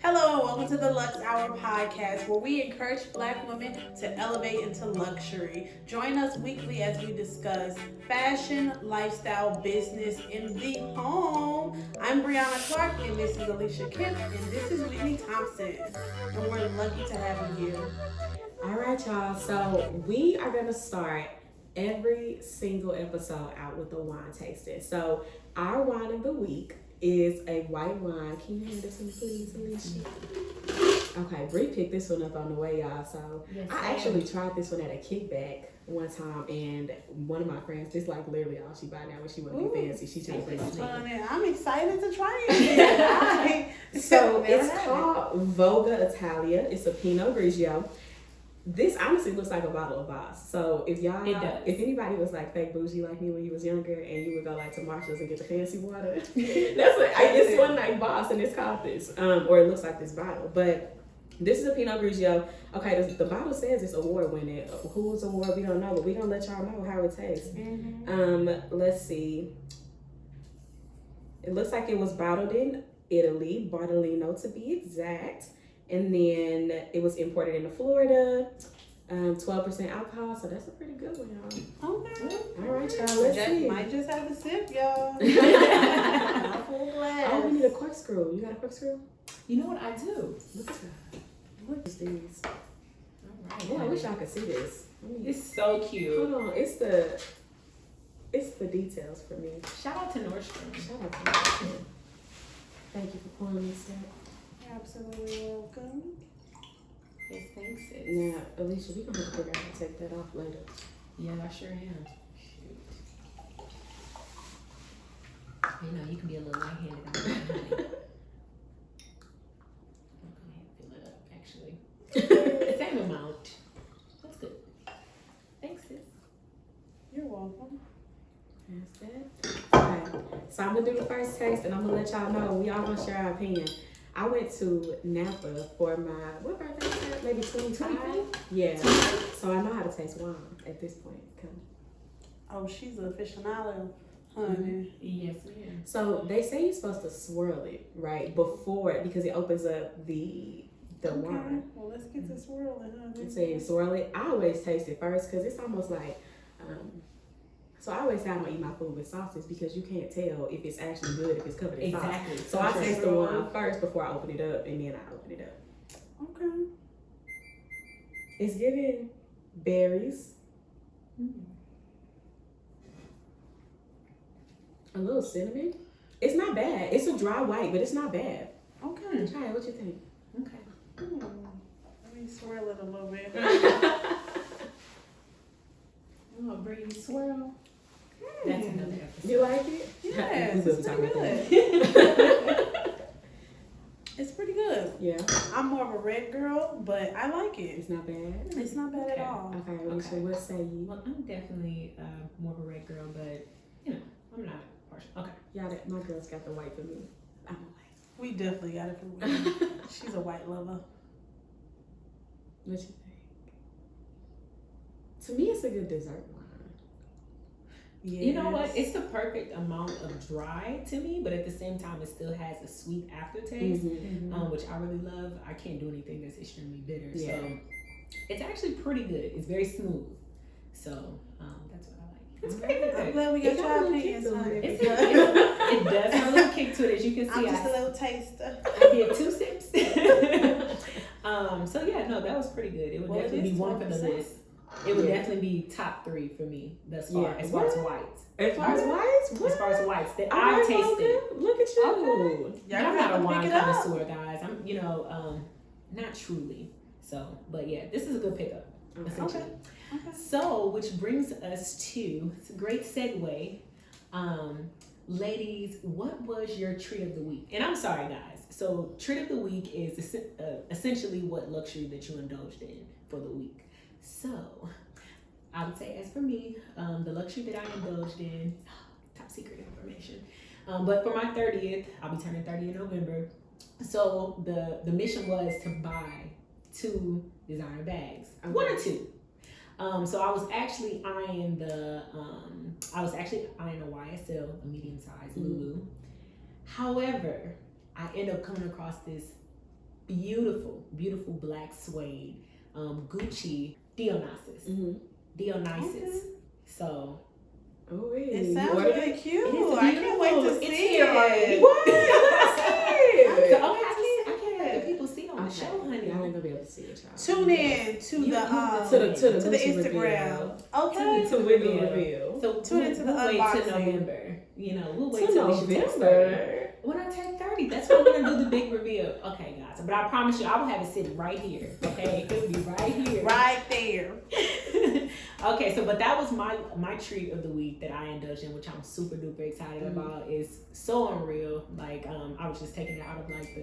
Hello and welcome to the Luxe Hour podcast, where we encourage Black women to elevate into luxury. Join us weekly as we discuss fashion, lifestyle, business, and the home. I'm Brianna Clark, and this is Alicia Kemp, and this is Whitney Thompson, and we're lucky to have you here. All right, y'all. So we are gonna start every single episode out with a wine tasting. So our wine of the week is a white wine. Can you hand this one, please, Alicia? Okay, Bree picked this one up on the way, y'all. So Yes, I actually tried this one at a kickback one time, and one of my friends, this like literally all she buy now when she want to be fancy. She just brings it. I'm excited to try it. So it's called Voga Italia. It's a Pinot Grigio. This honestly looks like a bottle of Voss. So if if anybody was like fake bougie like me when you was younger and you would go like to Marshalls and get the fancy water, that's what it's one like Voss and it's called this, or it looks like this bottle. But this is a Pinot Grigio. Okay, the bottle says it's award winning. Whose award we don't know, but we gonna let y'all know how it tastes. Let's see. It looks like it was bottled in Italy, Bartolino to be exact. And then it was imported into Florida, 12% alcohol, so that's a pretty good one, y'all. Okay. All right, y'all, let's see. Might just have to sip, y'all. Not full glass. Oh, we need a corkscrew. You got a corkscrew? You know what I do? Look at that. Look at these. All right. Oh, I wish y'all could see this. It's so cute. Hold on, it's the details for me. Shout out to Nordstrom. Shout out to Nordstrom. Thank you for pouring this out. Absolutely welcome. Yes, thanks, sis. Now, Alicia, we gonna have to figure out how to take that off later. Yeah, I sure am. Shoot. You know, you can be a little light-handed on that, honey. I'll go ahead and fill it up, actually. Same amount. That's good. Thanks, sis. You're welcome. That's that. Okay, so I'm gonna do the first taste, and I'm gonna let y'all know. We all gonna share our opinion. I went to Napa for my, what birthday was that? Maybe 25? Yeah. So I know how to taste wine at this point. Oh, she's an aficionado, honey. Yes, ma'am. So they say you're supposed to swirl it, right? Before, because it opens up the wine. Well, let's get this swirling, honey. It says swirl it. I always taste it first because it's almost like, so I always say I'm gonna eat my food with sauces because you can't tell if it's actually good if it's covered in sauce. Exactly. So I taste the wine first before I open it up, and then I open it up. Okay. It's giving berries, a little cinnamon. It's not bad. It's a dry white, but it's not bad. Okay. Try it. What you think? Okay. Let me swirl it a little bit. Oh, Brady swirl. That's another episode. You like it? Yes, We will it's be pretty talking about good. that. It's pretty good. Yeah, I'm more of a red girl, but I like it. it's not bad. It's not bad at all. Okay, Alicia, Okay. what say you? Well, I'm definitely more of a red girl, but you know, I'm not partial. Okay. Y'all, my girl's got the white for me. I'm a white. We definitely got it for Whitney. She's a white lover. What you think? To me, it's a good dessert wine. Yes. You know what? It's the perfect amount of dry to me, but at the same time, it still has a sweet aftertaste, which I really love. I can't do anything that's extremely bitter, Yeah. so it's actually pretty good. It's very smooth, so that's what I like. It's pretty good. I'm glad we got It got your a little opinions, kick to honey. it. It does have a little kick to it, as you can see. I'm just a little taster. I did 2 sips. So yeah, no, that was pretty good. It would Well, definitely it be is one for the 12%. list. It would Yeah. definitely be top 3 for me thus far, Yeah. as far as What? whites. As far as whites? As far as whites that All I've right, tasted. Logan, look at you. Okay. Yeah, I'm not a wine pick it up. connoisseur, guys. I'm, not truly. So, but yeah, this is a good pickup, essentially. Okay. So, which brings us to, it's a great segue. Ladies, what was your treat of the week? And I'm sorry, guys. So, treat of the week is essentially what luxury that you indulged in for the week. So, I would say, as for me, the luxury that I indulged in, top secret information. But for my 30th, I'll be turning 30 in November. So the mission was to buy 2 designer bags, Okay. 1 or 2. So I was actually eyeing a YSL, a medium size Lulu. However, I ended up coming across this beautiful, beautiful black suede, Gucci Dionysus. Mm-hmm. Dionysus. Okay. So. Oh, It sounds really cute. I can't beautiful. wait to It's see here already. it. What? I So, can't. I can't let the people see on the show, honey. Y'all ain't gonna be able to see it, y'all. Tune in to You- the Gucci Instagram. reveal. Okay. To Whitney reveal. So Tune into the we'll wait unboxing. till November. We'll wait To till we should take 30. November. When I take 30, that's when we're gonna do the big reveal. Okay, guys. But I promise you, I will have it sitting right here. Okay, it will be right here. Right there. Okay, so but that was my treat of the week that I indulged in, which I'm super duper excited about. Is so unreal. Like I was just taking it out of like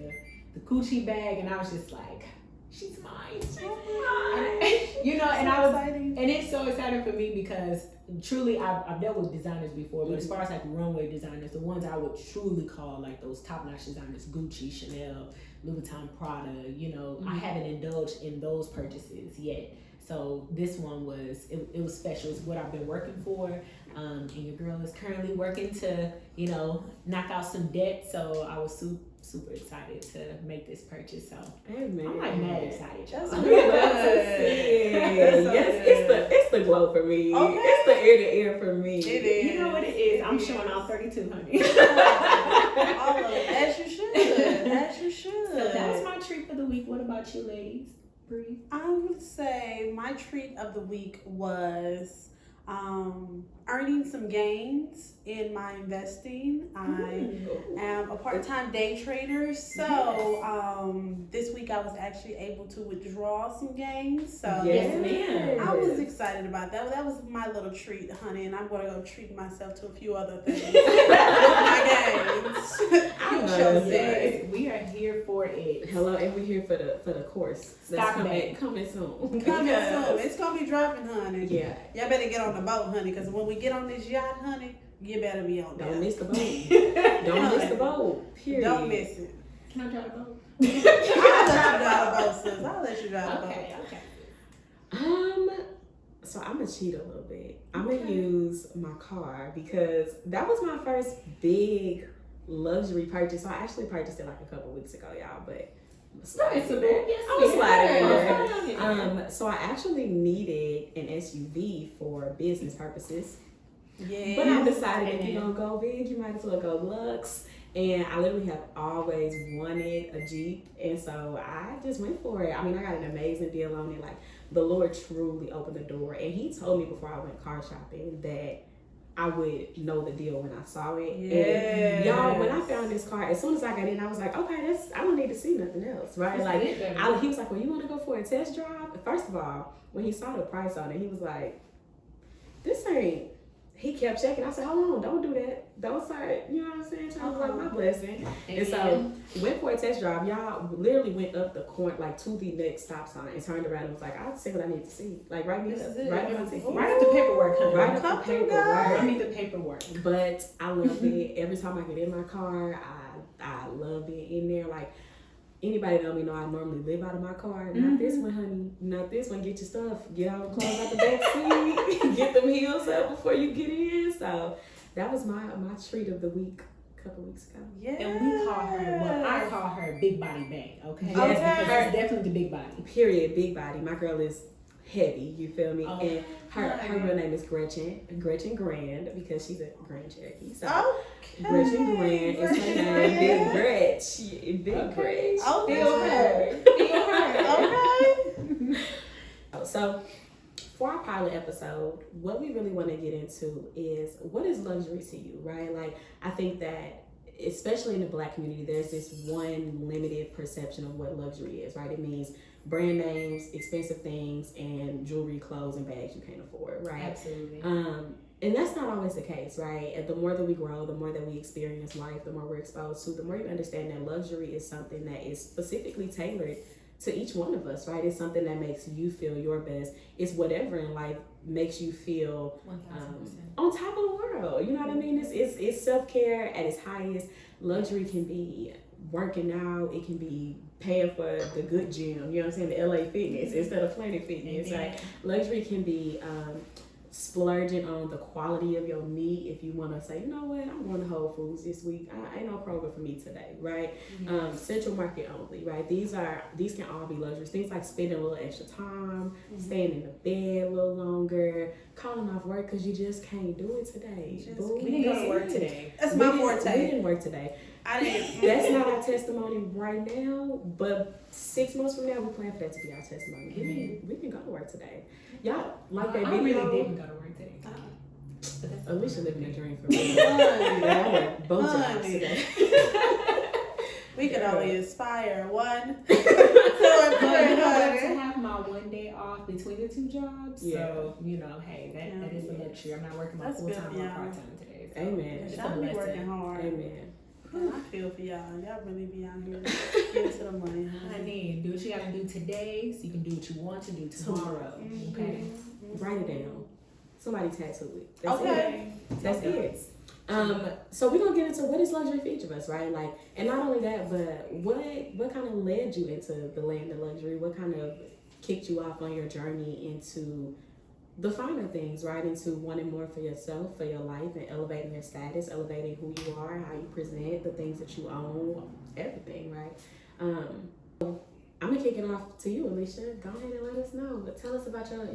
the Gucci bag, and I was just like, she's mine. She's mine. And I was exciting. and it's so exciting for me because truly I've dealt with designers before, but as far as like runway designers, the ones I would truly call like those top-notch designers, Gucci, Chanel, Louis Vuitton, Prada, I haven't indulged in those purchases yet. So this one was, it was special. It's what I've been working for. And your girl is currently working to, knock out some debt. So I was super excited to make this purchase. So Amen. I'm like mad excited. That's y'all. We love to see it. so Yes, it's the glow for me. Okay. It's the ear to ear for me. It is. You know what it is. I'm showing off 32, honey. All of it. As you should. As you should. So that was my treat for the week. What about you, ladies? Bree? I would say my treat of the week was earning some gains in my investing. I am a part-time day trader, so this week I was actually able to withdraw some gains. So Yes, ma'am. I was excited about that. That was my little treat, honey, and I'm gonna go treat myself to a few other things with my gains. Yes, we are here for it. Hello, and we're here for the course. That's coming soon. Coming soon. It's gonna be dropping, honey. Yeah. Y'all better get on the boat, honey, because when we get on this yacht, honey, you better be on there. Don't miss the boat. Don't miss the boat. Period. Don't miss it. Can I drive a boat? I'll let you drive the boat, sis. I'll let you drive the boat. Okay. So I'm gonna cheat a little bit. I'm gonna use my car because that was my first big luxury purchase. So I actually purchased it like a couple weeks ago, y'all, but I'm sliding in there. I'm sliding in there. So I actually needed an SUV for business purposes. Yeah. But I decided if you're gonna go big, you might as well go Luxe. And I literally have always wanted a Jeep, and so I just went for it. I mean, I got an amazing deal on it. Like, the Lord truly opened the door, and He told me before I went car shopping that I would know the deal when I saw it. Yes. And y'all, when I found this car, as soon as I got in, I was like, okay, I don't need to see nothing else, right? Like, he was like, well, you want to go for a test drive? First of all, when he saw the price on it, he was like, this ain't. He kept checking. I said, hold on, don't do that. Don't start, you know what I'm saying? Trying to like my blessing. And so went for a test drive. Y'all literally went up the corner, like to the next stop sign, and turned around and was like, I'll see what I need to see. Like right me up. Right on my ticket. Right up the paperwork, honey. Right up the paperwork. I mean the paperwork. But I love it. Every time I get in my car, I love being in there. Like, anybody that know me know I normally live out of my car. Not this one, honey. Not this one. Get your stuff. Get all the clothes out the back seat. Get them heels up before you get in. So that was my treat of the week a couple weeks ago. Yeah. And we call her, I call her Big Body Bae, okay? Yes, Because it's definitely the big body. Period. Big body. My girl is heavy. You feel me? Oh, and her real name is Gretchen Grand, because she's a Grand Cherokee. So Okay. Gretchen Grand is her name. Big Gretch. Big Gretch. Oh, Feel her. Okay. So, for our pilot episode, what we really want to get into is, what is luxury to you, right? Like, I think that, especially in the Black community, there's this one limited perception of what luxury is, right? It means brand names, expensive things, and jewelry, clothes, and bags you can't afford, right? Absolutely. And that's not always the case, right? And the more that we grow, the more that we experience life, the more we're exposed to, the more you understand that luxury is something that is specifically tailored to each one of us, right? It's something that makes you feel your best. It's whatever in life makes you feel on top of the world. You know what I mean? It's self-care at its highest. Luxury can be working out. It can be paying for the good gym. You know what I'm saying? The LA Fitness instead of Planet Fitness, right? Luxury can be splurging on the quality of your meat. If you want to say, you know what, I'm going to Whole Foods this week. Ain't no Kroger for me today, right? Central Market only, right? These can all be luxuries. Things like spending a little extra time, staying in the bed a little longer, calling off work because you just can't do it today. We didn't go to work today. That's my forte. We didn't work today. I didn't. That's not our testimony right now, but 6 months from now, we plan for that to be our testimony. We can go to work today. Y'all like that video? I really didn't go to work today. Alicia living a dream for me. I work both jobs today. We can only inspire one. But to have my one day off between the 2 jobs, so hey, that is a luxury. I'm not working my full time or part time today. So Amen. Y'all be working hard. Amen. I feel for y'all. Y'all really be out here getting to the money. Honey, do what you gotta do today so you can do what you want to do tomorrow. Okay? Write it down. Somebody tattoo it. That's it. So we're gonna get into what is luxury for each of us, right? Like, and not only that, but what kind of led you into the land of luxury? What kind of kicked you off on your journey into the finer things, right? Into wanting more for yourself, for your life, and elevating your status, elevating who you are, how you present, the things that you own, everything, right? I'm gonna kick it off to you, Alicia. Go ahead and let us know. Tell us about your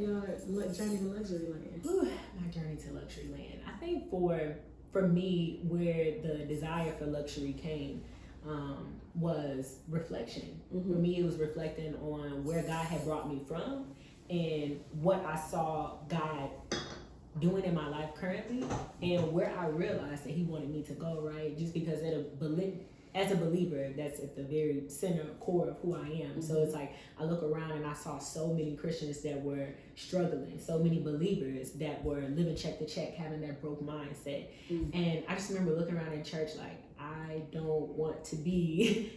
journey to luxury land. My journey to luxury land. I think for me, where the desire for luxury came was reflection. For me, it was reflecting on where God had brought me from and what I saw God doing in my life currently, and where I realized that He wanted me to go, right? Just because as a believer, that's at the very center, core of who I am. So it's like, I look around and I saw so many Christians that were struggling, so many believers that were living check to check, having that broke mindset. And I just remember looking around in church like, I don't want to be,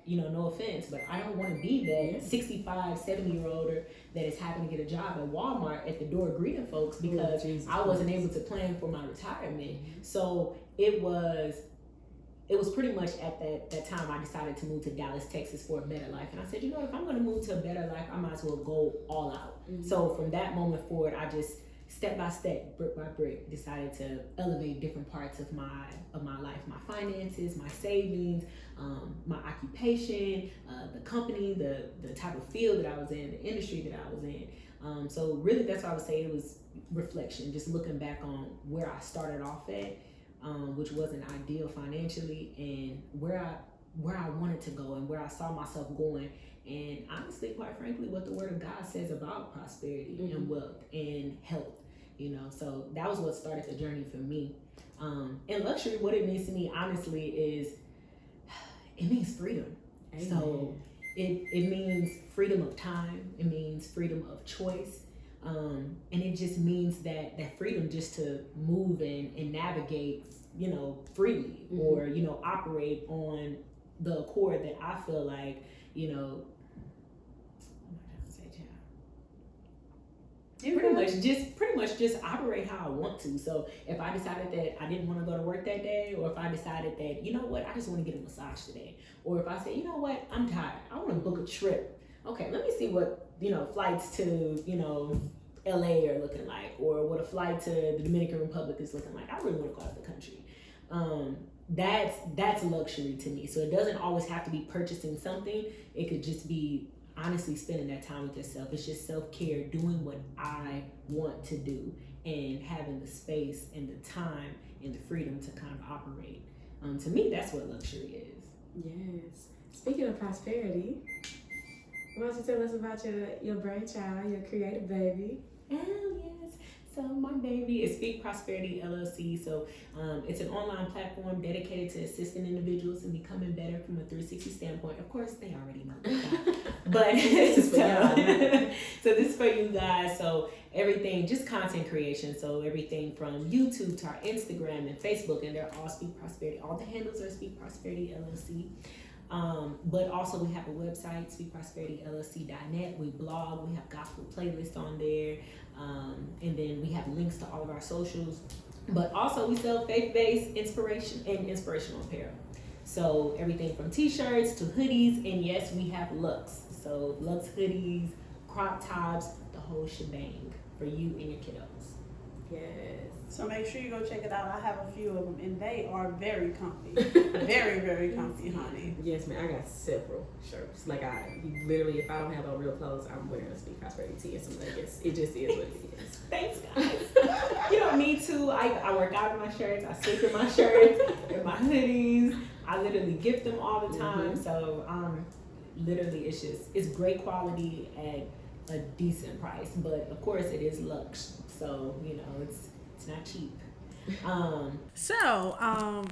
no offense, but I don't want to be that 65, 70-year-old that is having to get a job at Walmart at the door greeting folks because I wasn't able to plan for my retirement. So it was pretty much at that time I decided to move to Dallas, Texas for a better life. And I said, if I'm going to move to a better life, I might as well go all out. So from that moment forward, I just step by step, brick by brick, decided to elevate different parts of my life, my finances, my savings, my occupation, the company, the type of field that I was in, the industry that I was in. So really that's why I would say it was reflection, just looking back on where I started off at, which wasn't ideal financially, and where I wanted to go and where I saw myself going. And honestly, quite frankly, what the Word of God says about prosperity and wealth and health. So that was what started the journey for me. And luxury, what it means to me, honestly, is it means freedom. Amen. So it means freedom of time. It means freedom of choice. And it just means that freedom just to move and navigate, freely, or, operate on the accord that I feel like, pretty much just operate how I want to. So if I decided that I didn't want to go to work that day, or if I decided that, I just want to get a massage today, or if I say, I'm tired, I want to book a trip. Okay, let me see what, flights to, LA are looking like, or what a flight to the Dominican Republic is looking like. I really want to go out of the country. That's luxury to me. So it doesn't always have to be purchasing something. It could just be honestly spending that time with yourself. It's just self-care, doing what I want to do, and having the space and the time and the freedom to kind of operate. To me, that's what luxury is. Yes. Speaking of prosperity, why don't you tell us about your brainchild, your creative baby? Oh, yes. So my baby is Speak Prosperity LLC. So it's an online platform dedicated to assisting individuals in becoming better from a 360 standpoint. Of course, they already know that. But this is for y'all. So this is for you guys. So everything, just content creation. So everything from YouTube to our Instagram and Facebook, and they're all Speak Prosperity. All the handles are Speak Prosperity LLC. But also we have a website, speakprosperityllc.net. We blog, we have gospel playlists on there, and then we have links to all of our socials. But also we sell faith-based inspirational apparel. So everything from t-shirts to hoodies, and yes, we have Luxe. So Luxe hoodies, crop tops, the whole shebang. for you and your kiddos. Yes. So make sure you go check it out. I have a few of them, and they are very comfy. Very, very comfy, honey. Yes, man. I got several shirts. Like, literally, if I don't have on real clothes, I'm wearing a Speak Prosperity tee and some leggings. It just is what it is. Thanks, guys. You know, me too. I work out in my shirts. I sleep in my shirts, in my hoodies. I literally gift them all the time. Mm-hmm. So, literally, it's great quality at a decent price. But, of course, it is luxe. So, you know, it's not cheap. So,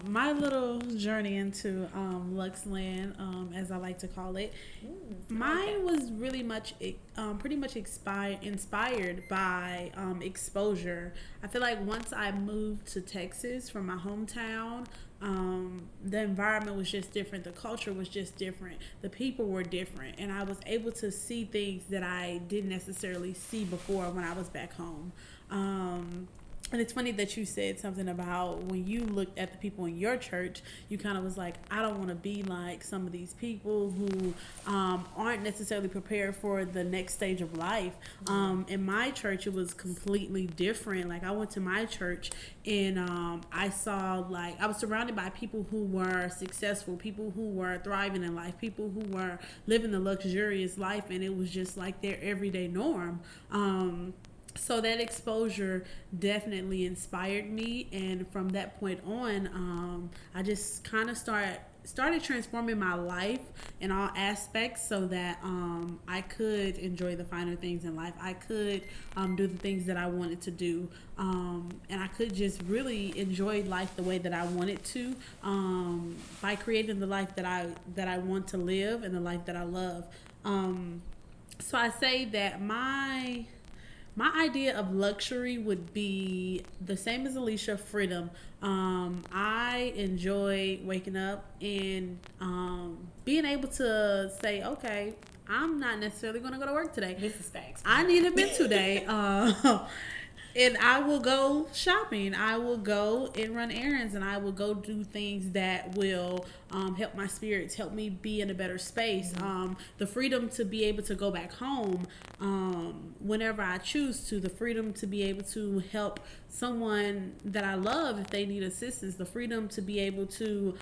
my little journey into Luxe Land, as I like to call it, mine was really much, pretty much inspired by exposure. I feel like once I moved to Texas from my hometown, the environment was just different. The culture was just different. The people were different, and I was able to see things that I didn't necessarily see before when I was back home. And it's funny that you said something about when you looked at the people in your church, you kind of was like, I don't want to be like some of these people who aren't necessarily prepared for the next stage of life. In my church, it was completely different. Like, I went to my church and I saw, like, I was surrounded by people who were successful, people who were thriving in life, people who were living the luxurious life, and it was just like their everyday norm. So that exposure definitely inspired me, and from that point on, I just kind of started transforming my life in all aspects so that I could enjoy the finer things in life. I could do the things that I wanted to do, and I could just really enjoy life the way that I wanted to, by creating the life that I want to live and the life that I love. So I say that my idea of luxury would be the same as Alicia, freedom. I enjoy waking up and being able to say, okay, I'm not necessarily going to go to work today. This is facts. I need a mental day. And I will go shopping. I will go and run errands, and I will go do things that will help my spirits, help me be in a better space. The freedom to be able to go back home whenever I choose to. The freedom to be able to help someone that I love if they need assistance. The freedom to be able to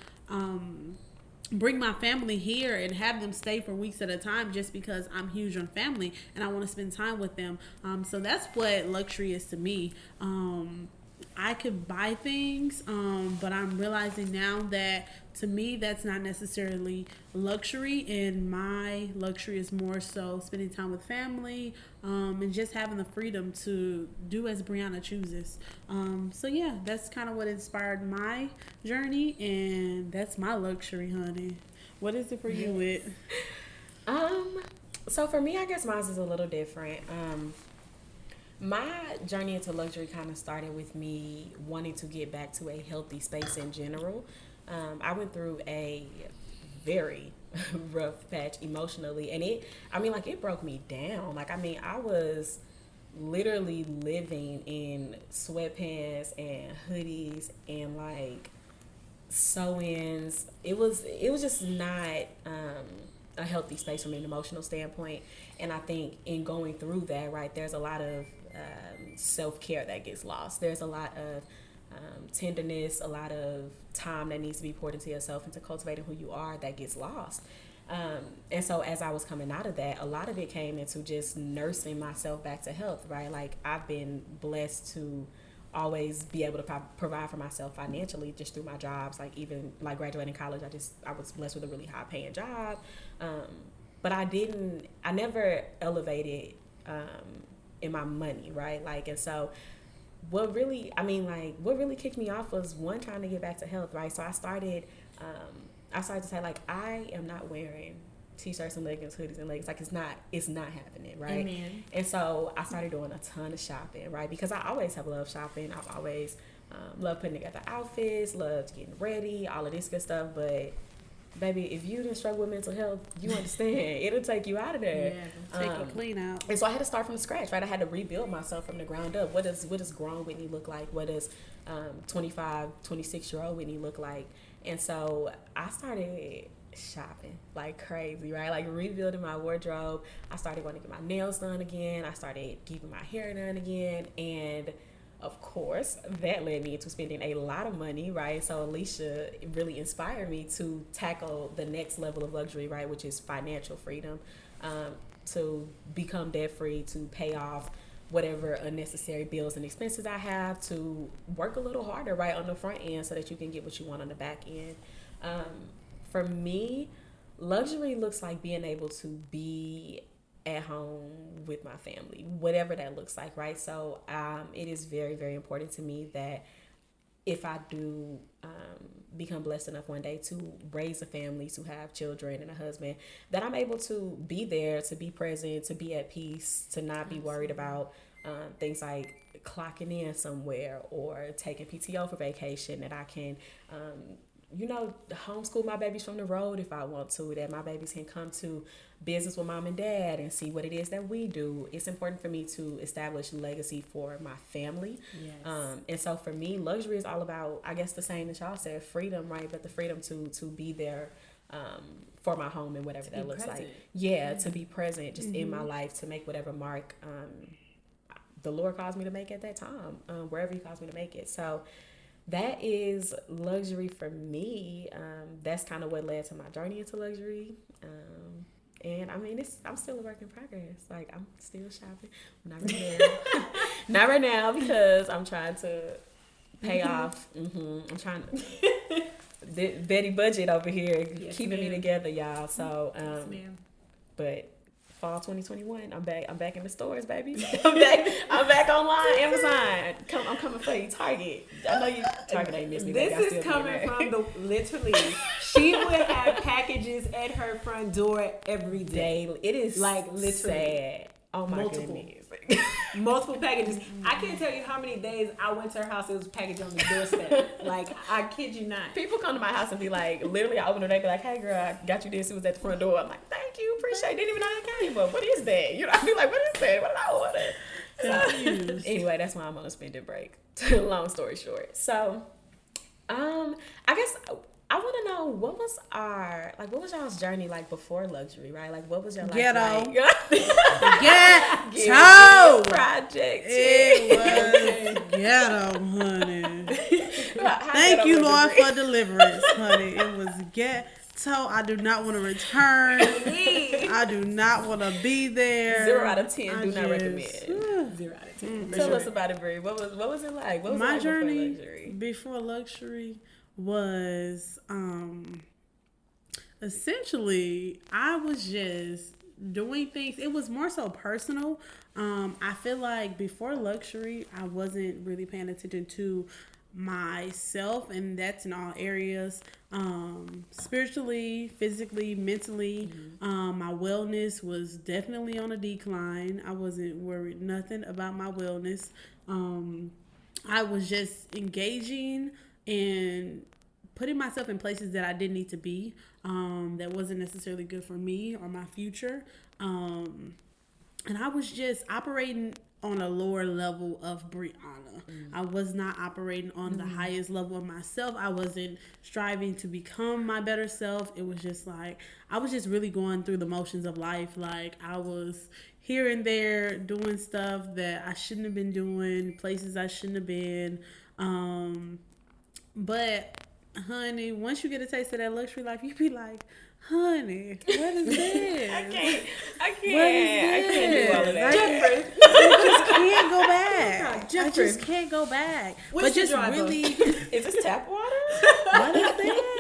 bring my family here and have them stay for weeks at a time just because I'm huge on family and I want to spend time with them. So that's what luxury is to me. I could buy things, but I'm realizing now that to me that's not necessarily luxury, and my luxury is more so spending time with family, and just having the freedom to do as Brianna chooses. So yeah, that's kind of what inspired my journey, and that's my luxury, honey. What is it for you, Whit? So for me, I guess mine is a little different. My journey into luxury kind of started with me wanting to get back to a healthy space in general. I went through a very rough patch emotionally, and it broke me down. I was literally living in sweatpants and hoodies and sew-ins. It was just not a healthy space from an emotional standpoint. And I think in going through that, right, there's a lot of self-care that gets lost. There's a lot of tenderness, a lot of time that needs to be poured into yourself, into cultivating who you are, that gets lost. And so as I was coming out of that, a lot of it came into just nursing myself back to health, right? Like, I've been blessed to always be able to provide for myself financially just through my jobs. Like, even like graduating college, I was blessed with a really high paying job. But I never elevated in my money, right? And so what really kicked me off was one, trying to get back to health, right? So I started to say, like, I am not wearing t-shirts and leggings, hoodies and leggings. Like, it's not happening, right? Amen. And so I started doing a ton of shopping, right? Because I always have loved shopping. I've always loved putting together outfits, loved getting ready, all of this good stuff. But baby, if you didn't struggle with mental health, you understand. It'll take you out of there. Yeah, take it clean out. And so I had to start from scratch, right? I had to rebuild myself from the ground up. What does grown Whitney look like? What does 25, 26-year-old Whitney look like? And so I started shopping like crazy, right? Like rebuilding my wardrobe. I started going to get my nails done again. I started keeping my hair done again. And of course, that led me into spending a lot of money, right? So Alicia really inspired me to tackle the next level of luxury, right? Which is financial freedom, to become debt free, to pay off whatever unnecessary bills and expenses I have, to work a little harder, right, on the front end so that you can get what you want on the back end. For me, luxury looks like being able to be at home with my family, whatever that looks like, right? So it is very, very important to me that if I do become blessed enough one day to raise a family, to have children and a husband, that I'm able to be there, to be present, to be at peace, to not be worried about things like clocking in somewhere or taking PTO for vacation, that I can homeschool my babies from the road if I want to, that my babies can come to business with mom and dad and see what it is that we do. It's important for me to establish legacy for my family. Yes. And so for me, luxury is all about, I guess the same that y'all said, freedom, right? But the freedom to be there for my home and whatever that looks present. Like. Yeah, to be present just in my life, to make whatever mark the Lord calls me to make at that time, wherever he calls me to make it. So that is luxury for me. That's kind of what led to my journey into luxury. And I mean, I'm still a work in progress. Like, I'm still shopping. Not right now. Not right now, because I'm trying to pay off. I'm trying to Betty budget over here, keeping me together, y'all. So, but fall 2021, I'm back in the stores, baby. I'm back online, Amazon. I'm coming for you, Target. I know you Target ain't missed me. This is coming from literally. She would have packages at her front door every day. It is like literally sad. Oh my goodness. Multiple packages. I can't tell you how many days I went to her house. It was packaged on the doorstep. Like, I kid you not. People come to my house and be like, literally, I open the door, they be like, "Hey, girl, I got you this. It was at the front door." I'm like, "Thank you, appreciate it. Didn't even know that came, but what is that?" You know, I be like, "What is that? What did I order?" So, anyway, that's why I'm on a spending break. Long story short. So, I guess I want to know what was y'all's journey like before luxury, right? Like, what was your life like? Ghetto project. It was ghetto, honey. Thank you, Lord, for deliverance, honey. It was ghetto. I do not want to return. I do not want to be there. 0 out of 10. Do not recommend. 0 out of 10. Tell us about it, Brie. What was it like? What was my it like journey before luxury was essentially I was just doing things. It was more so personal. I feel like before luxury I wasn't really paying attention to myself, and that's in all areas, spiritually, physically, mentally. My wellness was definitely on a decline. I wasn't worried nothing about my wellness. I was just engaging and putting myself in places that I didn't need to be, that wasn't necessarily good for me or my future. And I was just operating on a lower level of Brianna. I was not operating on the highest level of myself. I wasn't striving to become my better self. It was just like, I was just really going through the motions of life. Like, I was here and there doing stuff that I shouldn't have been doing, places I shouldn't have been. But honey, once you get a taste of that luxury life, you be like, honey, what is this? I can't What is this? I can't do all of that. I just can't go back. I just can't go back. What's but just really, is this tap water? what is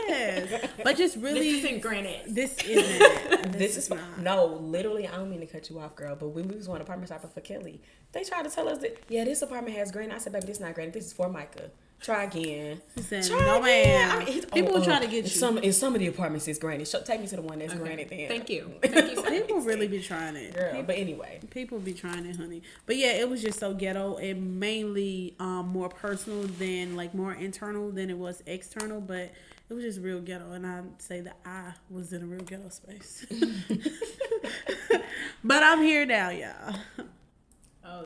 this? But just really, this isn't granite. This isn't. This is not. No, literally, I don't mean to cut you off, girl, but when we was going apartment shopping for Kelly, they tried to tell us that, yeah, this apartment has granite. I said, baby, this is not granite. This is Formica. Try again. He said, Try no, again. man. I mean, people will try to get you. In some of the apartments, it's granite. Take me to the one that's granite then. Thank you. People really be trying it. Girl, but anyway. People be trying it, honey. But yeah, it was just so ghetto and mainly more personal than, like, more internal than it was external. But it was just real ghetto. And I'd say that I was in a real ghetto space. But I'm here now, y'all. Oh,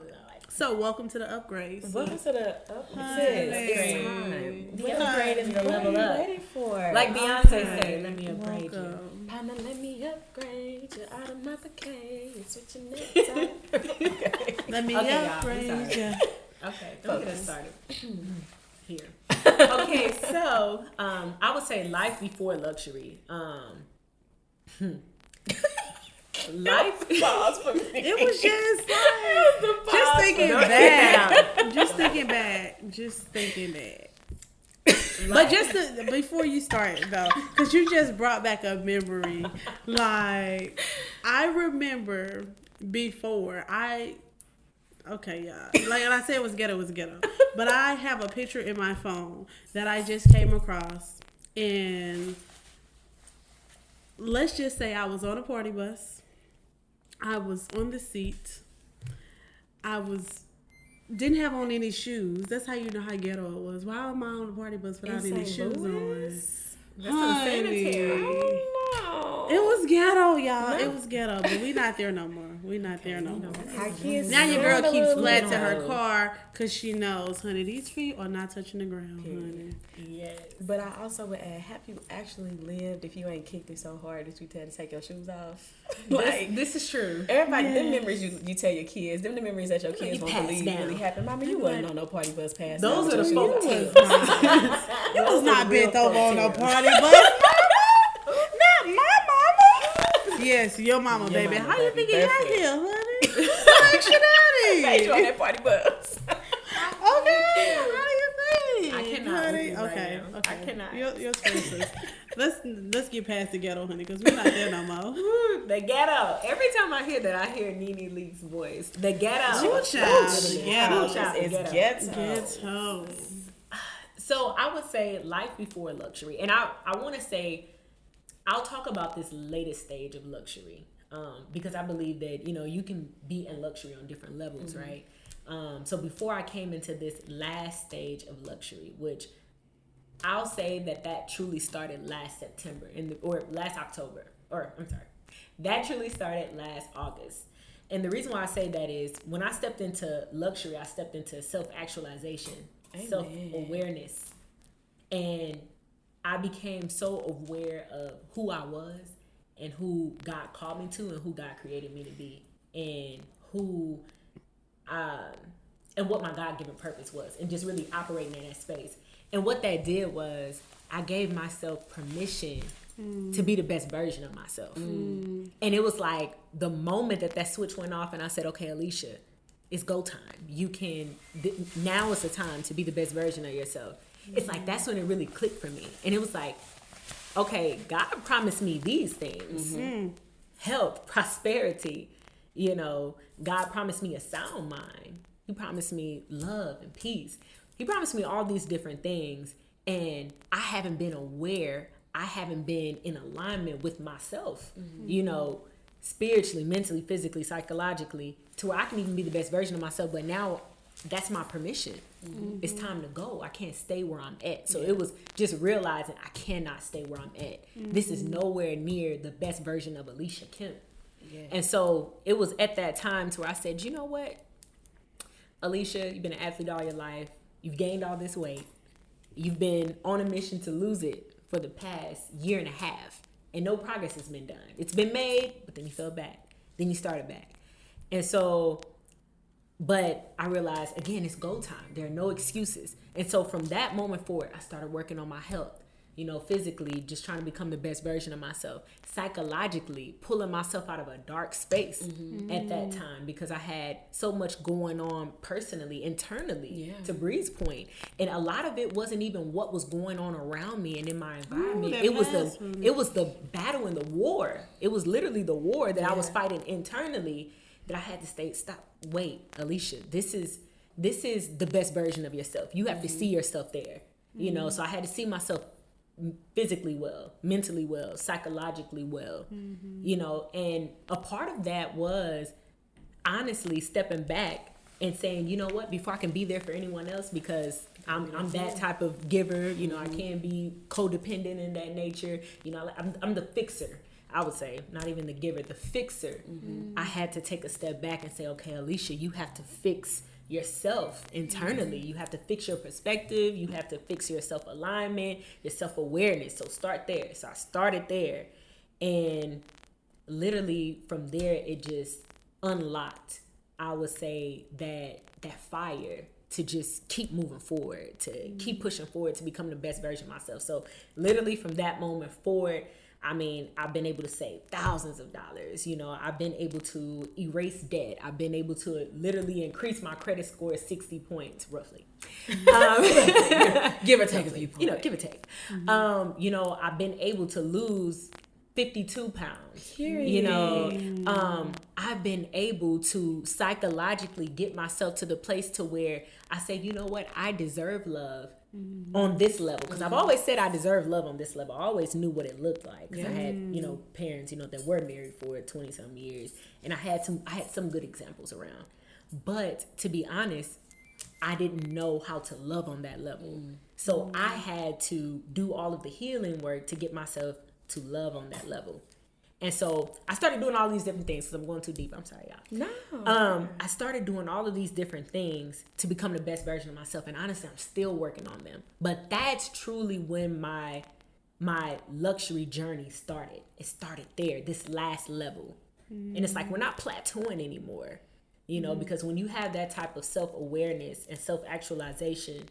So welcome to the upgrades. Welcome to the Honey. it's time. We The upgrade is the level up. Ready for Like it. Beyonce say, let me upgrade you. Welcome. Partner, let me upgrade you out of my bouquet. You're switching it. Let me Okay, y'all, I'm upgrade sorry. you. Okay, don't get us started. Here. Okay, so I would say life before luxury. Life. Pause for me. It was just thinking back. Just thinking back. But before you start though, because you just brought back a memory. Like I remember before okay, yeah. Like I said, it was ghetto. But I have a picture in my phone that I just came across, and let's just say I was on a party bus. I was on the seat. Didn't have on any shoes. That's how you know how ghetto it was. Why am I on the party bus without any shoes on? That's unsanitary. Oh, It was ghetto, y'all. It was ghetto, but we not there no more. Our kids Now your girl keeps flat to her ghetto. car because she knows, honey, these feet are not touching the ground, honey. Yes. But I also would add, have you actually lived if you ain't kicked it so hard that you had to take your shoes off? Like, This is true. everybody, them Yes. memories you tell your kids, them the memories that your kids You won't pass believe down. really happened. Mama, you wasn't on no party bus pass. Those are the You folk was tales. You was not real bent over on no folktales. party bus. Not my mama. Yes, your mama, Your baby. mama, How you baby. think you got That's it. here, honey? Like Hey, you on daddy. that party bus. Okay, how do you think? I cannot honey? with you right Okay, now. okay. I cannot. Your choices. Let's get past the ghetto, honey, because we're not there no more. Ooh, the ghetto. Every time I hear that, I hear Nene Leak's voice. The ghetto. Ooh, child. Ooh, Ghetto. child. It's Ghetto. ghetto. Ghetto. So I would say life before luxury, and I want to say I'll talk about this latest stage of luxury because I believe that you can be in luxury on different levels, right? So before I came into this last stage of luxury, which I'll say that truly started last September or last October, or I'm sorry, that truly started last August. And the reason why I say that is when I stepped into luxury, I stepped into self-actualization, self-awareness, and I became so aware of who I was and who God called me to and who God created me to be and who and what my God-given purpose was, and just really operating in that space. And what that did was I gave myself permission to be the best version of myself. And it was like the moment that switch went off and I said, okay, Alicia, it's go time. You can, now is the time to be the best version of yourself. It's like, that's when it really clicked for me. And it was like, okay, God promised me these things. Health, prosperity, God promised me a sound mind. He promised me love and peace. He promised me all these different things. And I haven't been aware. I haven't been in alignment with myself, spiritually, mentally, physically, psychologically, to where I can even be the best version of myself. But now that's my permission. It's time to go. I can't stay where I'm at. So it was just realizing I cannot stay where I'm at. This is nowhere near the best version of Alicia Kemp. Yeah. And so it was at that time to where I said, you know what, Alicia, you've been an athlete all your life. You've gained all this weight. You've been on a mission to lose it for the past year and a half. And no progress has been done. It's been made, but then you fell back. Then you started back. And so, but I realized, again, it's go time. There are no excuses. And so from that moment forward, I started working on my health. Physically, just trying to become the best version of myself. Psychologically, pulling myself out of a dark space at that time because I had so much going on personally, internally, to Bree's point. And a lot of it wasn't even what was going on around me and in my environment. It was the battle and the war. It was literally the war that I was fighting internally that I had to stop. Wait, Alicia, this is the best version of yourself. You have to see yourself there. So I had to see myself physically well, mentally well, psychologically well, and a part of that was honestly stepping back and saying, you know what, before I can be there for anyone else, because I'm that type of giver, I can't be codependent in that nature, I'm the fixer, I would say, not even the giver, the fixer. I had to take a step back and say, okay, Alicia, you have to fix yourself internally. You have to fix your perspective. You have to fix your self-alignment, your self-awareness. So start there. So I started there. And literally from there, it just unlocked, I would say, that fire to just keep moving forward, to keep pushing forward, to become the best version of myself. So literally from that moment forward, I mean, I've been able to save thousands of dollars. You know, I've been able to erase debt. I've been able to literally increase my credit score 60 points, roughly. Give or take a few points. You know, give or take. You know, I've been able to lose 52 pounds. Period. You know, I've been able to psychologically get myself to the place to where I say, you know what, I deserve love on this level. Because I've always said I deserve love on this level. I always knew what it looked like. Because I had, you know, parents, you know, that were married for 20-some years. And I had some good examples around. But to be honest, I didn't know how to love on that level. So I had to do all of the healing work to get myself to love on that level. And so I started doing all these different things, because I'm going too deep. I'm sorry, y'all. No. I started doing all of these different things to become the best version of myself. And honestly, I'm still working on them. But that's truly when my luxury journey started. It started there, this last level. And it's like, we're not plateauing anymore, you know, because when you have that type of self-awareness and self-actualization,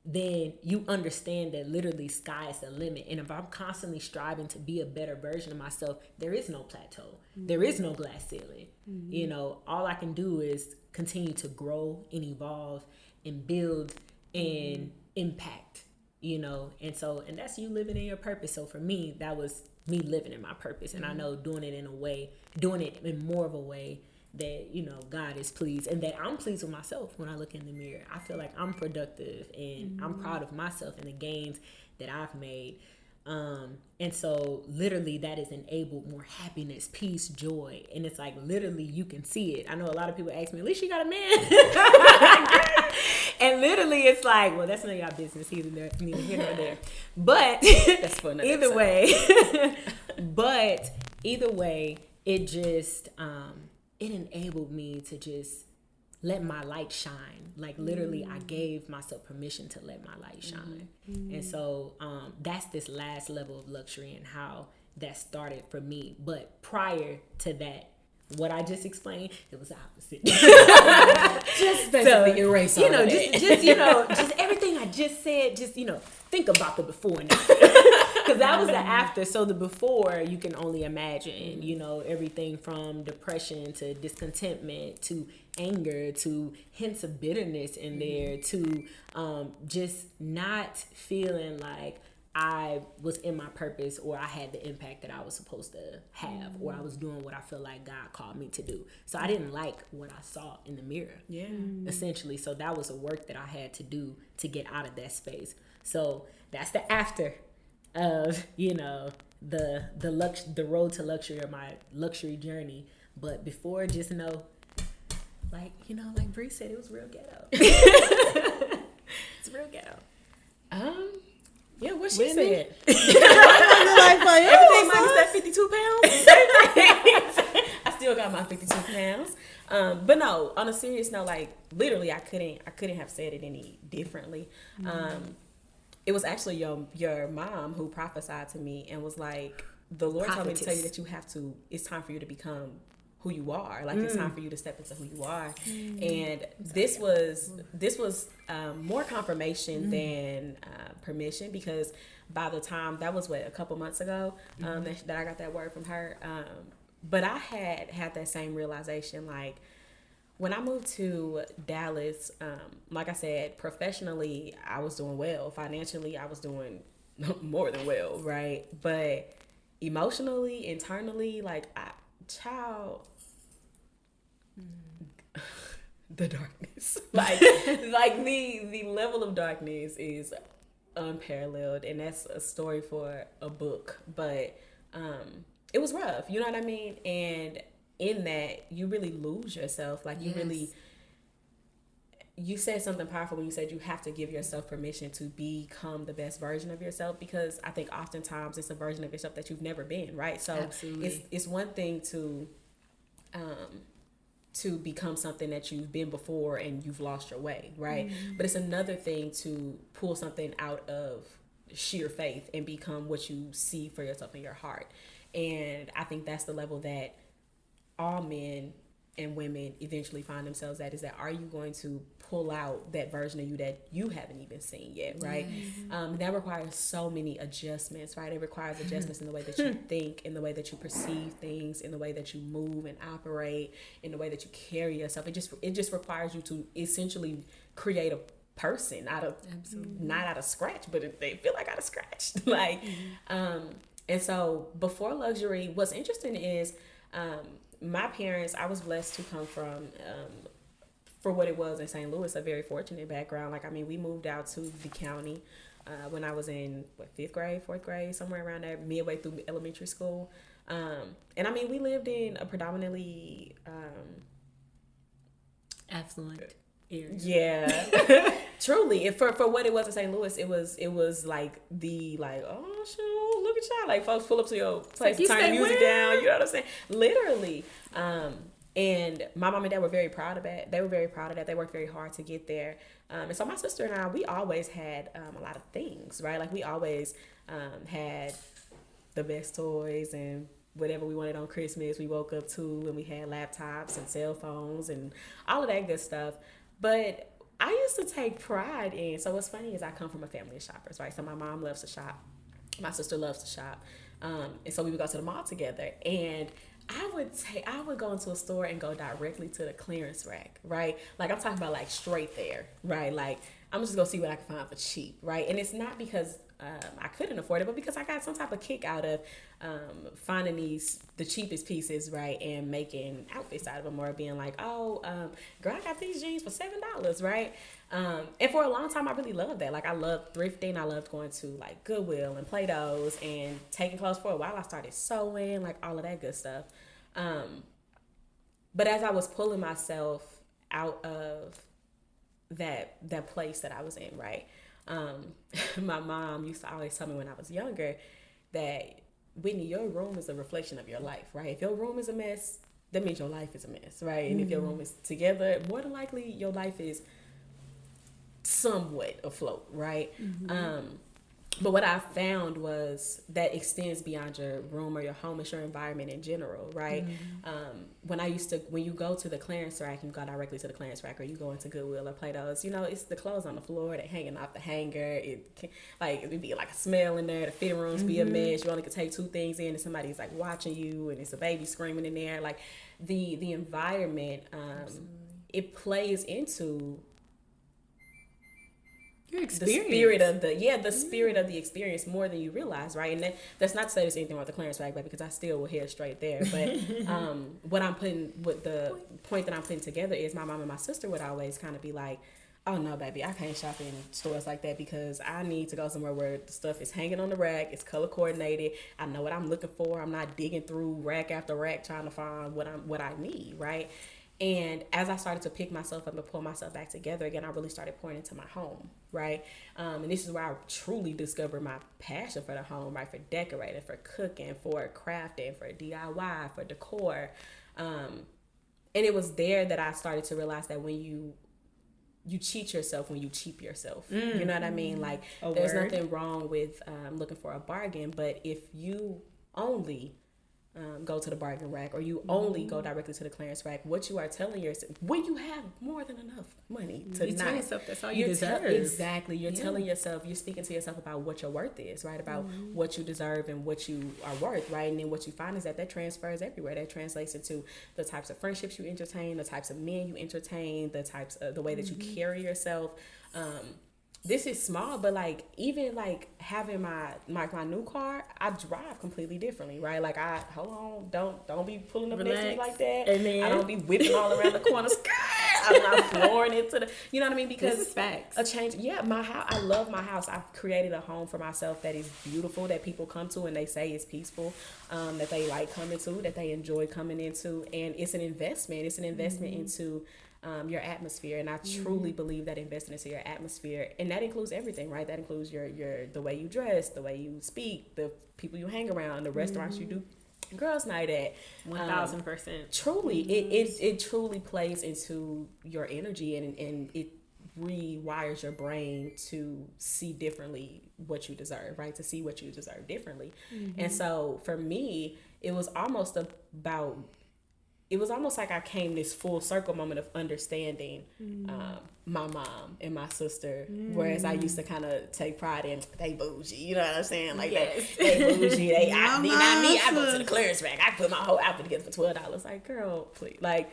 then you understand that literally sky is the limit. And if I'm constantly striving to be a better version of myself, there is no plateau. There is no glass ceiling. You know, all I can do is continue to grow and evolve and build and impact, you know. And that's you living in your purpose. So for me, that was me living in my purpose. And I know doing it in more of a way that, you know, God is pleased, and that I'm pleased with myself when I look in the mirror. I feel like I'm productive, and I'm proud of myself and the gains that I've made. And so literally that has enabled more happiness, peace, joy. And it's like, literally you can see it. I know a lot of people ask me, at least you got a man. And literally it's like, well, that's none of y'all business, neither here nor there. But That's for another either episode. either way, it just, it enabled me to just let my light shine. Like literally I gave myself permission to let my light shine. And so that's this last level of luxury and how that started for me. But prior to that, what I just explained, it was the opposite. Just basically erase all you know, of that. just everything I just said, just, you know, think about the before and after. Because that was the after. So the before, you can only imagine, you know, everything from depression to discontentment to anger to hints of bitterness in there to just not feeling like I was in my purpose, or I had the impact that I was supposed to have, or I was doing what I feel like God called me to do. So I didn't like what I saw in the mirror, essentially. So that was a work that I had to do to get out of that space. So that's the after of, you know, the road to luxury, or my luxury journey. But before, just know, like, you know, like Bree said, it was real ghetto. It's real ghetto. Yeah, what she said. Everything Everything minus that 52 pounds. I still got my 52 pounds. But no, on a serious note, like literally I couldn't have said it any differently. It was actually your mom who prophesied to me and was like, the Lord told me to tell you that it's time for you to become who you are. Like it's time for you to step into who you are. And this was more confirmation than permission, because by the time that was a couple months ago that I got that word from her. But I had that same realization, like when I moved to Dallas, like I said, professionally I was doing well. Financially I was doing more than well, right? But emotionally, internally, like the darkness, like the level of darkness is unparalleled, and that's a story for a book. But it was rough, you know what I mean? And in that, you really lose yourself. Like you said something powerful when you said you have to give yourself permission to become the best version of yourself, because I think oftentimes it's a version of yourself that you've never been, right? So it's one thing to to become something that you've been before and you've lost your way, right? But it's another thing to pull something out of sheer faith and become what you see for yourself in your heart. And I think that's the level that all men and women eventually find themselves at, is that, are you going to pull out that version of you that you haven't even seen yet, right? That requires so many adjustments, right? It requires adjustments in the way that you think, in the way that you perceive things, in the way that you move and operate, in the way that you carry yourself. It just requires you to essentially create a person out of, not out of scratch, but they feel like out of scratch. Like, and so before luxury, what's interesting is, my parents, I was blessed to come from, for what it was in St. Louis, a very fortunate background. Like, I mean, we moved out to the county when I was in, fifth grade, fourth grade, somewhere around there, midway through elementary school. And I mean, we lived in a predominantly affluent area. Yeah. Truly, for what it was in St. Louis, it was like oh shoot, look at y'all, like folks pull up to your place and turn the music down, you know what I'm saying? Literally. And my mom and dad were very proud of that. They were very proud of that. They worked very hard to get there. And so my sister and I, we always had a lot of things, right? Like, we always had the best toys and whatever we wanted on Christmas, we woke up to, and we had laptops and cell phones and all of that good stuff. But I used to take pride in, so what's funny is I come from a family of shoppers, right? So my mom loves to shop. My sister loves to shop. And so we would go to the mall together, and I would go into a store and go directly to the clearance rack, right? Like, I'm talking about like straight there, right? Like, I'm just gonna see what I can find for cheap, right? And it's not because I couldn't afford it, but because I got some type of kick out of finding the cheapest pieces, right, and making outfits out of them, or being like, oh, girl, I got these jeans for $7, right? And for a long time, I really loved that. Like, I loved thrifting. I loved going to like Goodwill and Play-Dohs and taking clothes. For a while, I started sewing, like all of that good stuff. But as I was pulling myself out of that place that I was in, right? My mom used to always tell me when I was younger that, Whitney, your room is a reflection of your life, right? If your room is a mess, that means your life is a mess, right? And if your room is together, more than likely your life is somewhat afloat, right? But what I found was that extends beyond your room or your home. It's your environment in general, right? When you go to the clearance rack, you go directly to the clearance rack, or you go into Goodwill or Play-Dohs, it's the clothes on the floor, they're hanging off the hanger. It'd be like a smell in there. The fitting rooms be a mess. You only could take 2 things in, and somebody's like watching you, and it's a baby screaming in there. Like, the environment, it plays into experience. The spirit of the experience more than you realize, right? And that's not to say there's anything wrong with the clearance rack, because I still will head straight there. But the point that I'm putting together is, my mom and my sister would always kind of be like, oh no, baby, I can't shop in stores like that, because I need to go somewhere where the stuff is hanging on the rack, it's color coordinated, I know what I'm looking for, I'm not digging through rack after rack trying to find what I need, right? And as I started to pick myself up and pull myself back together again, I really started pouring into my home, right? And this is where I truly discovered my passion for the home, right? For decorating, for cooking, for crafting, for DIY, for decor. And it was there that I started to realize that when you cheat yourself when you cheap yourself. You know what I mean? Like, there's nothing wrong with looking for a bargain, but if you only go to the bargain rack, or you only go directly to the clearance rack, what you are telling yourself, when you have more than enough money to you tell yourself that's all you deserve. Exactly. You're telling yourself, you're speaking to yourself about what your worth is, right? About what you deserve and what you are worth, right? And then what you find is that transfers everywhere. That translates into the types of friendships you entertain, the types of men you entertain, the way that you carry yourself. This is small, but like, even like having my new car, I drive completely differently, right? Like, hold on, don't be pulling up next to me like that. Amen. I don't be whipping all around the corners. I'm not flooring into you know what I mean? Because this is facts. A change. Yeah, my house. I love my house. I've created a home for myself that is beautiful, that people come to and they say is peaceful, that they like coming to, that they enjoy coming into, and it's an investment. It's an investment into your atmosphere, and I truly believe that investing into your atmosphere, and that includes everything, right? That includes the way you dress, the way you speak, the people you hang around, the restaurants you do girls' night at. 1000%. Truly, it truly plays into your energy, and it rewires your brain to see differently what you deserve, right? To see what you deserve differently. And so for me, it was almost like I came this full circle moment of understanding my mom and my sister, whereas I used to kind of take pride in they bougie, you know what I'm saying? Like they bougie, not me. I go to the clearance rack, I put my whole outfit together for $12. Like, girl, please, like.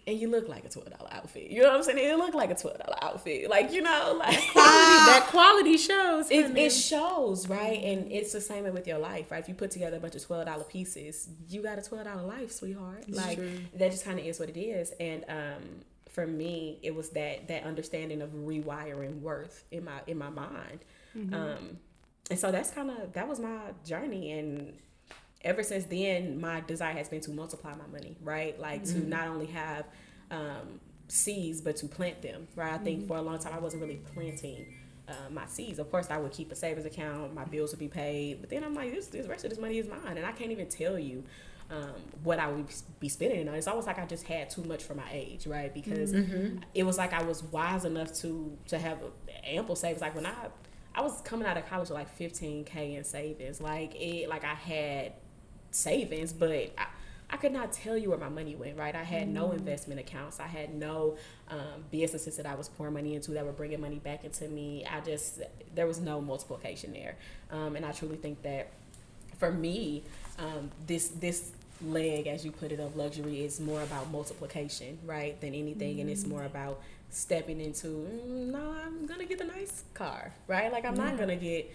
And you look like a $12 outfit. You know what I'm saying? It look like a $12 outfit. Like, you know, like that quality shows. It shows, right? And it's the same with your life, right? If you put together a bunch of $12 pieces, you got a $12 life, sweetheart. It's like true. That just kind of is what it is. And for me, it was that understanding of rewiring worth in my mind. And so that was my journey. And ever since then, my desire has been to multiply my money, right? Like to not only have seeds, but to plant them, right? I think for a long time I wasn't really planting my seeds. Of course, I would keep a savings account, my bills would be paid, but then I'm like, this rest of this money is mine, and I can't even tell you what I would be spending it on. It's almost like I just had too much for my age, right? Because it was like I was wise enough to have ample savings. Like when I was coming out of college with like $15K in savings, like I had savings, but I could not tell you where my money went, right? I had no investment accounts. I had no businesses that I was pouring money into that were bringing money back into me. There was no multiplication there. And I truly think that for me, this leg, as you put it, of luxury is more about multiplication, right, than anything. And it's more about stepping into, no, I'm going to get the nice car, right? Like I'm not going to get,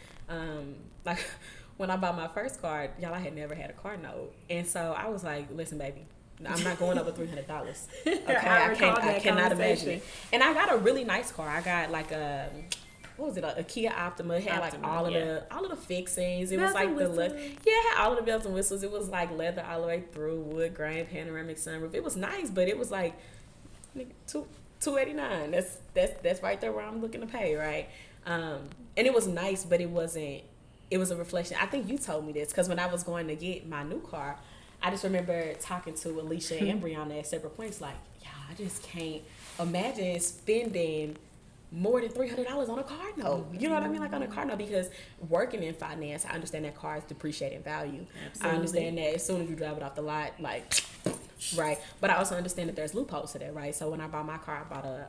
like, when I bought my first car, y'all, I had never had a car note. And so I was like, listen, baby, I'm not going over $300. Okay, I cannot imagine it. And I got a really nice car. I got like a Kia Optima. It had like all of the fixings. It was like the look. Yeah, it had all of the bells and whistles. It was like leather all the way through, wood grain, panoramic sunroof. It was nice, but it was like $289. That's right there where I'm looking to pay, right? And it was nice, but it wasn't. It was a reflection. I think you told me this because when I was going to get my new car, I just remember talking to Alicia and Brianna at separate points, like, yeah, I just can't imagine spending more than $300 on a car note. You know what I mean? Like on a car note, because working in finance, I understand that cars depreciate in value. Absolutely. I understand that as soon as you drive it off the lot, like, right? But I also understand that there's loopholes to that, right? So when I bought my car, I bought a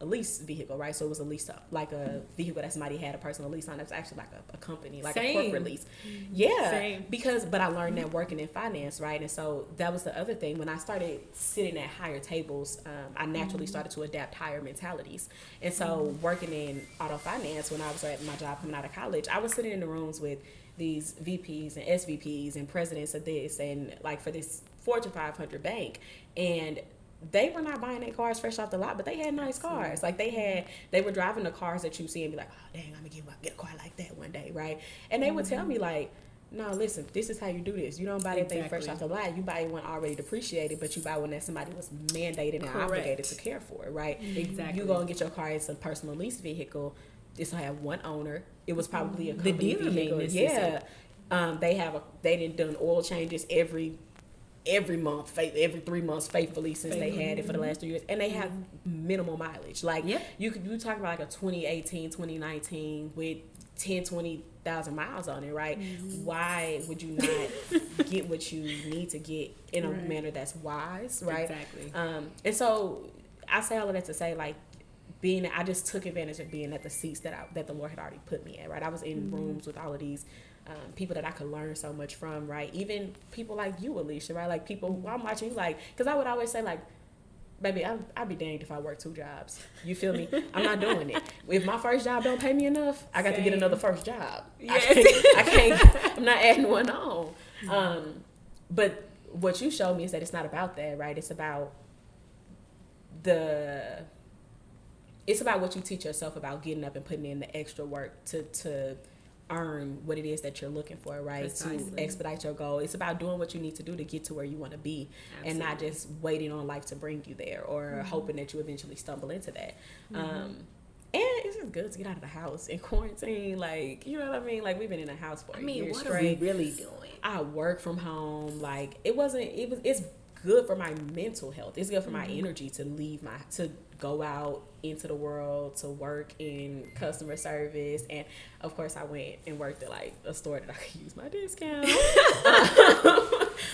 lease vehicle, right? So it was a lease, like a vehicle that somebody had a personal lease on. It was actually like a company, like a corporate lease. Yeah. Same. But I learned that working in finance, right? And so that was the other thing. When I started sitting at higher tables, I naturally started to adapt higher mentalities. And so working in auto finance, when I was at my job coming out of college, I was sitting in the rooms with these VPs and SVPs and presidents of this, and like for this Fortune 500 bank, and they were not buying their cars fresh off the lot, but they had nice cars. Like they were driving the cars that you see and be like, oh dang, I'm gonna get a car like that one day, right? And they would tell me like, no, listen, this is how you do this. You don't buy that thing fresh off the lot. You buy one already depreciated, but you buy one that somebody was mandated and obligated to care for, right? Exactly. You go and get your car as a personal lease vehicle. This will have one owner. It was probably a company vehicle. Yeah. They didn't done oil changes every month, every 3 months faithfully since they had it for the last 3 years, and they have minimal mileage. Like you talk about like a 2018, 2019 with 20,000 miles on it, right? Why would you not get what you need to get in a manner that's wise, right? Exactly. And so I say all of that to say, like, I just took advantage of being at the seats that the Lord had already put me at, right? I was in rooms with all of these people that I could learn so much from, right? Even people like you, Alicia, right? Like people, I'm watching you, like, because I would always say, like, baby, I'd be danged if I work 2 jobs. You feel me? I'm not doing it. If my first job don't pay me enough, I got to get another first job. Yes. I can't, I'm not adding one on. But what you showed me is that it's not about that, right? It's about what you teach yourself about getting up and putting in the extra work to earn what it is that you're looking for, right? Precisely. To expedite your goal. It's about doing what you need to do to get to where you want to be. Absolutely. And not just waiting on life to bring you there or hoping that you eventually stumble into that. And it's just good to get out of the house in quarantine. Like, you know what I mean? Like, we've been in the house for a year what straight. are we really doing? I work from home. Like it's good for my mental health. It's good for my energy to go out into the world, to work in customer service. And of course I went and worked at like a store that I could use my discount.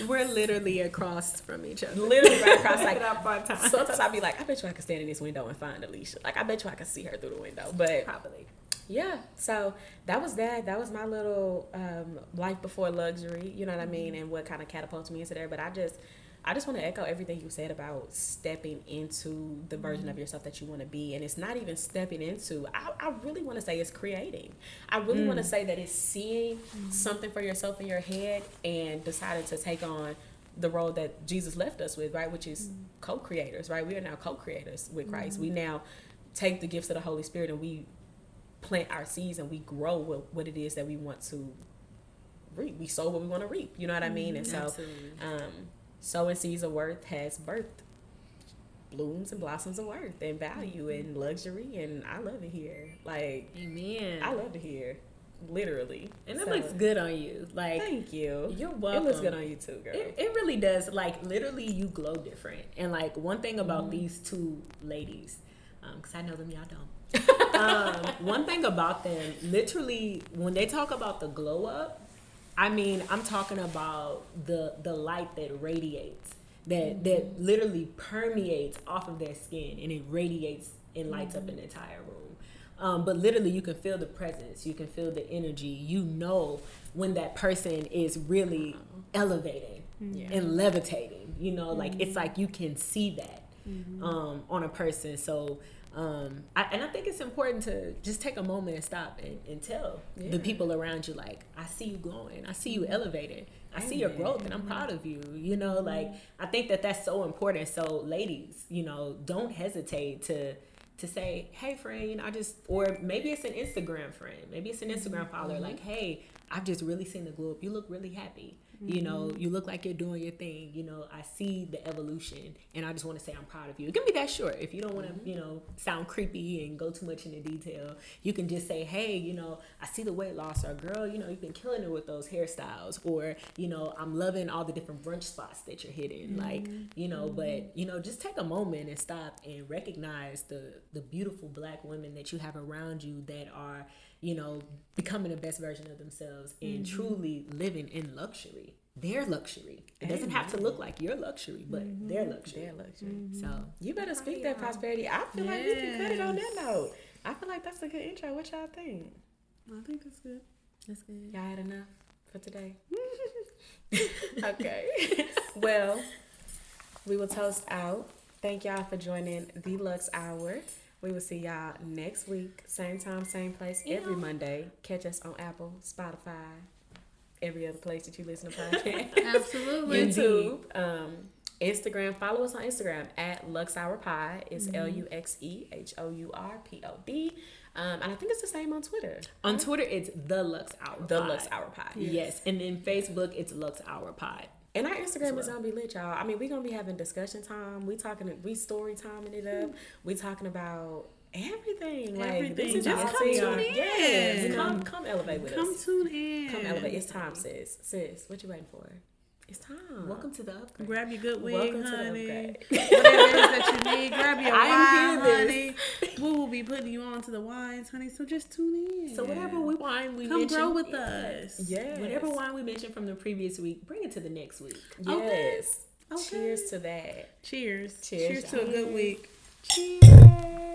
We're literally across from each other. Literally right across. Like sometimes I'd be like, I bet you I could stand in this window and find Alicia. Like I bet you I could see her through the window. But Probably. yeah, so that was my little life before luxury, you know what I mean, and what kind of catapulted me into there. But I just want to echo everything you said about stepping into the version of yourself that you want to be. And it's not even stepping into, I really want to say it's creating. I really want to say that it's seeing something for yourself in your head and deciding to take on the role that Jesus left us with, right, which is co-creators, right? We are now co-creators with Christ. We now take the gifts of the Holy Spirit and we plant our seeds and we grow what it is that we want to reap. We sow what we want to reap, you know what I mean? And so sowing seeds of worth has birthed blooms and blossoms of worth and value and luxury, and I love it here. Like, amen. I love it here, literally. And it looks good on you. Like, thank you. You're welcome. It looks good on you too, girl. It really does. Like, literally, you glow different. And like, one thing about these two ladies, because I know them, y'all don't. One thing about them, literally, when they talk about the glow up, I mean, I'm talking about the light that radiates, that literally permeates off of their skin, and it radiates and lights up an entire room. But literally, you can feel the presence, you can feel the energy. You know when that person is really elevating and levitating. You know, like it's like you can see that on a person. So. I think it's important to just take a moment and stop and tell the people around you, like, I see you glowing, I see you elevating, I see your growth, and I'm proud of you. You know, like, I think that's so important. So ladies, you know, don't hesitate to say, hey friend, you know, or maybe it's an Instagram friend, maybe it's an Instagram follower, like, hey, I've just really seen the glow up, you look really happy. You know, you look like you're doing your thing. You know, I see the evolution, and I just want to say I'm proud of you. It can be that short. If you don't want to, you know, sound creepy and go too much into detail, you can just say, hey, you know, I see the weight loss, or girl, you know, you've been killing it with those hairstyles, or, you know, I'm loving all the different brunch spots that you're hitting. Like, you know, but, you know, just take a moment and stop and recognize the beautiful Black women that you have around you that are, you know, becoming the best version of themselves and truly living in luxury. Their luxury. It doesn't have to look like your luxury, but their luxury. Their luxury. So you better speak that prosperity. I feel like we can cut it on that note. I feel like that's a good intro. What y'all think? I think that's good. that's good. Y'all had enough for today? Okay. Well, we will toast out. Thank y'all for joining the Luxe Hour. We will see y'all next week. Same time, same place, every Monday. Catch us on Apple, Spotify, every other place that you listen to podcasts. Absolutely. YouTube, Instagram. Follow us on Instagram at Luxe Hour Pod. It's LuxeHourPod. And I think it's the same on Twitter. On Twitter, it's the Luxe Hour. The Pod. Luxe Hour Pod. Yes, and then Facebook, it's Luxe Hour Pod. And our Instagram is gonna be lit, y'all. I mean, we're gonna be having discussion time. We story timing it up. We talking about everything. Like, this is Just our come thing. tune in. Yes. Come elevate with us. Come tune in. Come elevate. It's time, sis. Sis, what you waiting for? It's time. Welcome to the upgrade. Grab your good wig, Welcome honey. to the upgrade. Whatever it is that you need, grab your I wine, hear honey. We will be putting you on to the wines, honey. So just tune in. So whatever wine we Come mention, grow with us. Yes. whatever wine we mentioned from the previous week, bring it to the next week. Yes. Okay. Cheers to that. Cheers. Cheers, Cheers to a good week. Cheers.